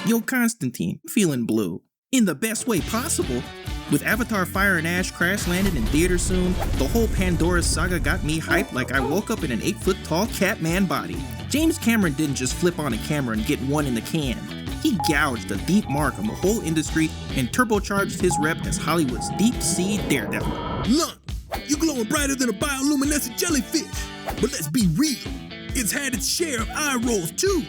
Yo, Constantine, feeling blue. In the best way possible. With Avatar Fire and Ash crash landed in theaters soon, the whole Pandora saga got me hyped like I woke up in an 8-foot-tall Catman body. James Cameron didn't just flip on a camera and get one in the can. He gouged a deep mark on the whole industry and turbocharged his rep as Hollywood's deep-sea daredevil. Lunk, you glowing brighter than a bioluminescent jellyfish. But let's be real, it's had its share of eye rolls too.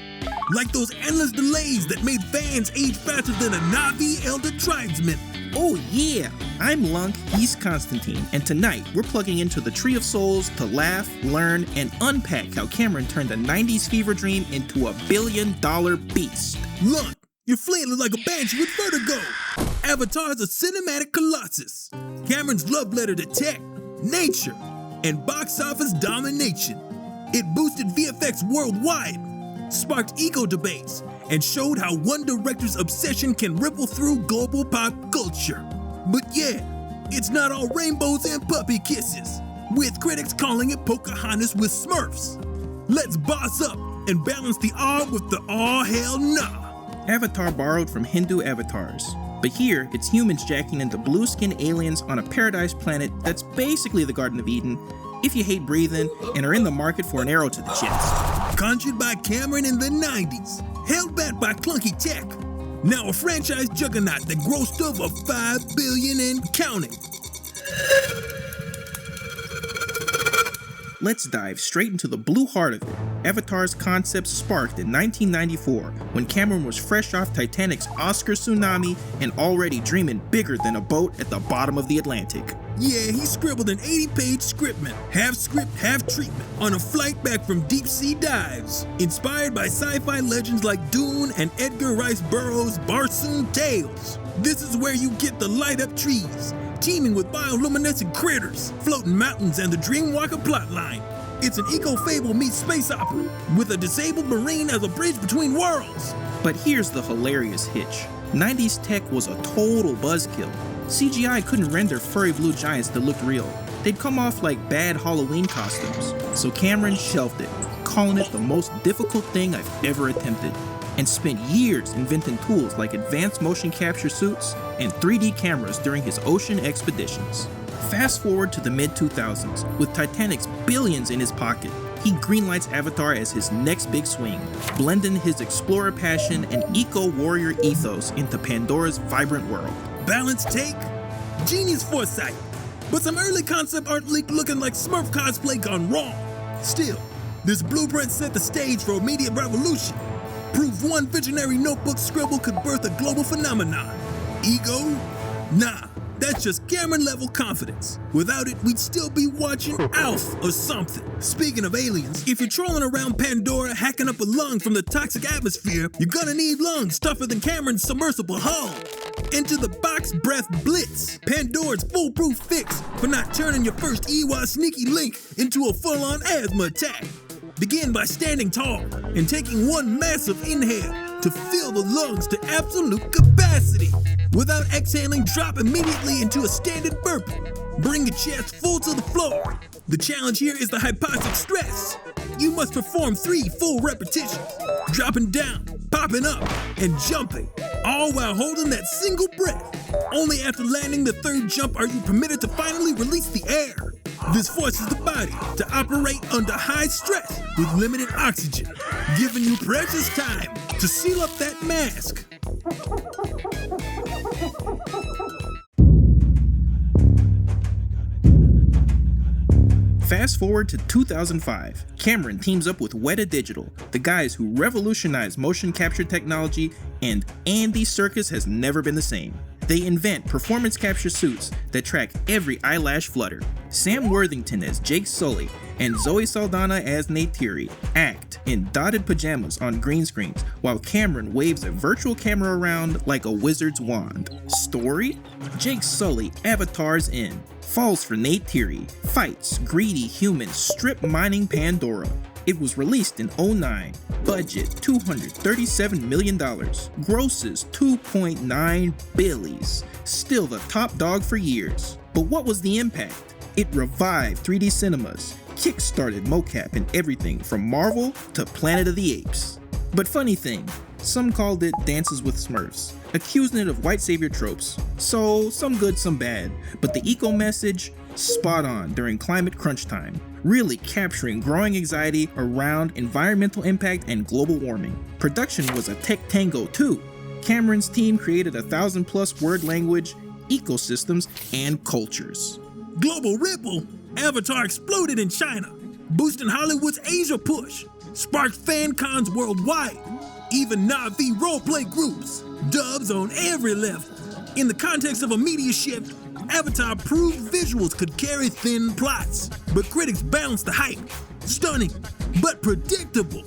Like those endless delays that made fans age faster than a Navi elder tribesman. Oh yeah, I'm Lunk, he's Constantine, and tonight we're plugging into the Tree of Souls to laugh, learn, and unpack how Cameron turned a 90s fever dream into a billion-dollar beast. Lunk, you're flailing like a banshee with vertigo. Avatar's a cinematic colossus. Cameron's love letter to tech, nature, and box office domination. It boosted VFX worldwide, sparked eco debates, and showed how one director's obsession can ripple through global pop culture. But yeah, it's not all rainbows and puppy kisses, with critics calling it Pocahontas with Smurfs. Let's boss up and balance the awe with the aw hell nah. Avatar borrowed from Hindu avatars, but here it's humans jacking into blue-skinned aliens on a paradise planet that's basically the Garden of Eden, if you hate breathing and are in the market for an arrow to the chest. Conjured by Cameron in the 90s, held back by clunky tech. Now a franchise juggernaut that grossed over $5 billion and counting. Let's dive straight into the blue heart of it. Avatar's concept sparked in 1994 when Cameron was fresh off Titanic's Oscar tsunami and already dreaming bigger than a boat at the bottom of the Atlantic. Yeah, he scribbled an 80-page scriptment, half script, half treatment, on a flight back from deep-sea dives, inspired by sci-fi legends like Dune and Edgar Rice Burroughs' Barsoom Tales. This is where you get the light-up trees, teeming with bioluminescent critters, floating mountains, and the Dreamwalker plotline. It's an eco-fable meets space opera, with a disabled marine as a bridge between worlds. But here's the hilarious hitch. 90s tech was a total buzzkill. CGI couldn't render furry blue giants that looked real. They'd come off like bad Halloween costumes. So Cameron shelved it, calling it the most difficult thing I've ever attempted, and spent years inventing tools like advanced motion capture suits and 3D cameras during his ocean expeditions. Fast forward to the mid-2000s, with Titanic's billions in his pocket, he greenlights Avatar as his next big swing, blending his explorer passion and eco-warrior ethos into Pandora's vibrant world. Balanced take, genius foresight, but some early concept art leaked looking like Smurf cosplay gone wrong. Still, this blueprint set the stage for immediate revolution. Proved one visionary notebook scribble could birth a global phenomenon. Ego? Nah, that's just Cameron-level confidence. Without it, we'd still be watching Alf or something. Speaking of aliens, if you're trolling around Pandora hacking up a lung from the toxic atmosphere, you're gonna need lungs tougher than Cameron's submersible hull. Into the box breath blitz, Pandora's foolproof fix for not turning your first Ewok sneaky link into a full-on asthma attack. Begin by standing tall and taking one massive inhale to fill the lungs to absolute capacity. Without exhaling, drop immediately into a standard burp. Bring your chest full to the floor. The challenge here is the hypoxic stress. You must perform 3 full repetitions, dropping down, popping up, and jumping, all while holding that single breath. Only after landing the 3rd jump are you permitted to finally release the air. This forces the body to operate under high stress with limited oxygen, giving you precious time to seal up that mask. Fast forward to 2005, Cameron teams up with Weta Digital, the guys who revolutionized motion capture technology, and Andy Serkis has never been the same. They invent performance capture suits that track every eyelash flutter. Sam Worthington as Jake Sully and Zoe Saldana as Neytiri act in dotted pajamas on green screens while Cameron waves a virtual camera around like a wizard's wand. Story? Jake Sully avatars in, falls for Neytiri, fights greedy humans strip mining Pandora. It was released in 2009. Budget $237 million. Grosses $2.9 billion. Still the top dog for years. But what was the impact? It revived 3D cinemas, kick-started mocap and everything from Marvel to Planet of the Apes. But funny thing, Some called it Dances with Smurfs, accusing it of white savior tropes. So, some good, some bad. But the eco message, spot on during climate crunch time, really capturing growing anxiety around environmental impact and global warming. Production was a tech tango too. Cameron's team created 1,000+ word language, ecosystems, and cultures. Global ripple. Avatar exploded in China, boosting Hollywood's Asia push, sparked fan cons worldwide, even Na'vi roleplay groups, dubs on every level. In the context of a media shift, Avatar proved visuals could carry thin plots, but critics balanced the hype. Stunning, but predictable.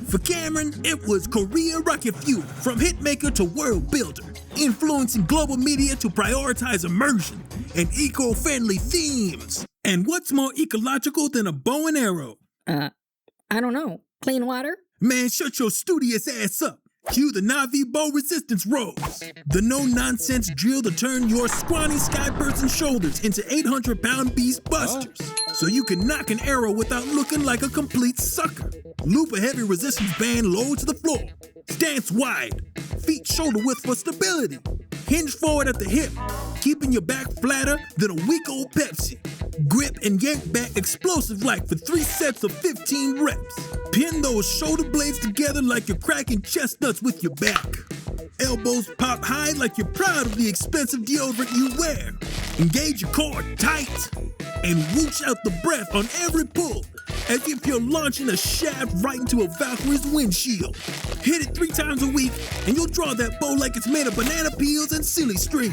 For Cameron, it was career rocket fuel, from hitmaker to world builder, influencing global media to prioritize immersion and eco-friendly themes. And what's more ecological than a bow and arrow? I don't know. Clean water? Man, shut your studious ass up. Cue the Na'vi bow resistance rolls. The no-nonsense drill to turn your scrawny sky-person shoulders into 800-pound beast busters, so you can knock an arrow without looking like a complete sucker. Loop a heavy resistance band low to the floor. Stance wide. Feet shoulder width for stability. Hinge forward at the hip, keeping your back flatter than a week old Pepsi. Grip and yank back explosive like for 3 sets of 15 reps. Pin those shoulder blades together like you're cracking chestnuts with your back. Elbows pop high like you're proud of the expensive deodorant you wear. Engage your core tight and whoosh out the breath on every pull, as if you're launching a shaft right into a Valkyrie's windshield. Hit it 3 times a week and you'll draw that bow like it's made of banana peels and silly string.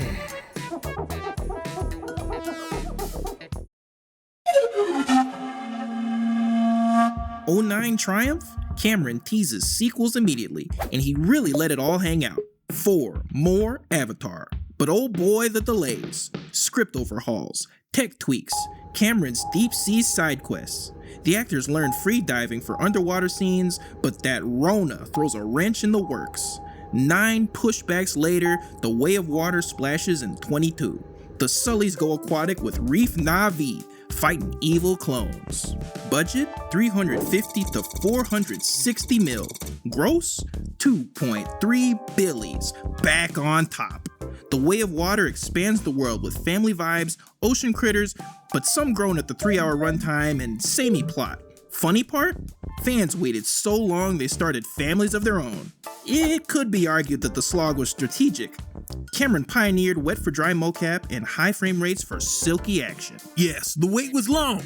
'09 Triumph? Cameron teases sequels immediately, and he really let it all hang out. 4 more Avatar. But oh boy, the delays. Script overhauls, tech tweaks, Cameron's deep sea side quests. The actors learned free diving for underwater scenes, but that Rona throws a wrench in the works. 9 pushbacks later, the Way of Water splashes in 22. The Sullys go aquatic with Reef Na'vi, fighting evil clones. Budget, 350 to 460 mil. Gross, 2.3 billies. Back on top. The Way of Water expands the world with family vibes, ocean critters, but some grown at the 3-hour runtime and samey plot. Funny part? Fans waited so long they started families of their own. It could be argued that the slog was strategic. Cameron pioneered wet for dry mocap and high frame rates for silky action. Yes, the wait was long,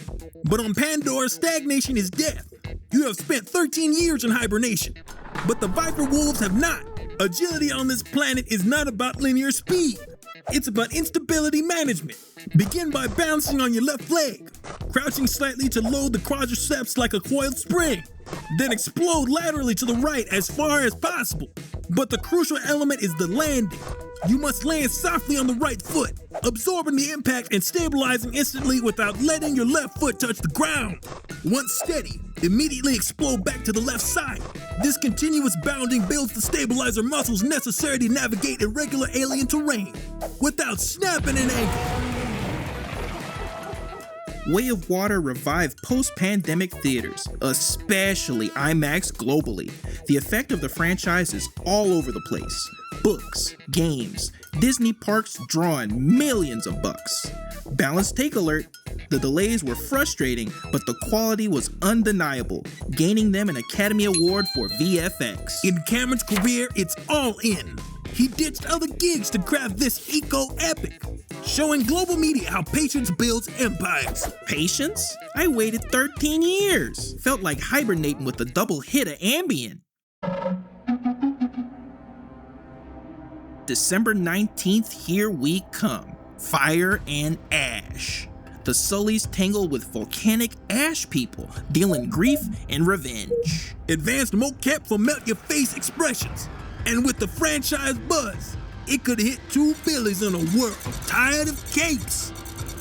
but on Pandora, stagnation is death. You have spent 13 years in hibernation, but the Viper Wolves have not. Agility on this planet is not about linear speed. It's about instability management. Begin by bouncing on your left leg, crouching slightly to load the quadriceps like a coiled spring. Then explode laterally to the right as far as possible. But the crucial element is the landing. You must land softly on the right foot, absorbing the impact and stabilizing instantly without letting your left foot touch the ground. Once steady, immediately explode back to the left side. This continuous bounding builds the stabilizer muscles necessary to navigate irregular alien terrain without snapping an ankle. Way of Water revived post-pandemic theaters, especially IMAX globally. The effect of the franchise is all over the place. Books, games, Disney parks drawing millions of bucks. Balanced take alert, the delays were frustrating, but the quality was undeniable, gaining them an Academy Award for VFX. In Cameron's career, it's all in. He ditched other gigs to craft this eco-epic, showing global media how patience builds empires. Patience? I waited 13 years. Felt like hibernating with a double hit of Ambien. December 19th, here we come. Fire and ash. The Sullys tangle with volcanic ash people, dealing grief and revenge. Advanced mocap for melt-your-face expressions. And with the franchise buzz, it could hit 2 billies in a world tired of capes.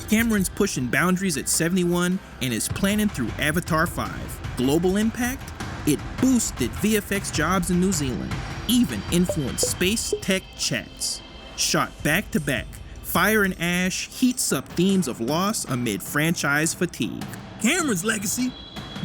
Cameron's pushing boundaries at 71 and is planning through Avatar 5. Global impact? It boosted VFX jobs in New Zealand, even influenced space tech chats. Shot back to back, Fire and Ash heats up themes of loss amid franchise fatigue. Cameron's legacy?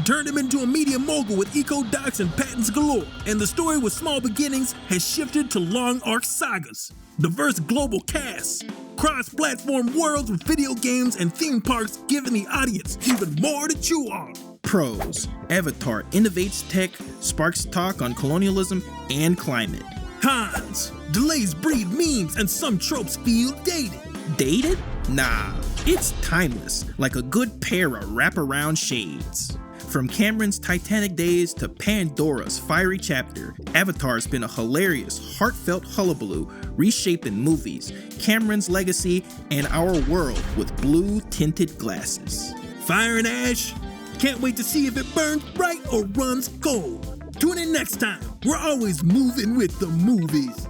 turned him into a media mogul with eco-docs and patents galore, and the story with small beginnings has shifted to long arc sagas, diverse global casts, cross-platform worlds with video games and theme parks giving the audience even more to chew on. Pros: Avatar innovates tech, sparks talk on colonialism and climate. Cons: delays breed memes and some tropes feel dated. Dated? Nah, it's timeless, like a good pair of wraparound shades. From Cameron's Titanic days to Pandora's fiery chapter, Avatar's been a hilarious, heartfelt hullabaloo, reshaping movies, Cameron's legacy, and our world with blue-tinted glasses. Fire and ash? Can't wait to see if it burns bright or runs cold. Tune in next time. We're always moving with the movies.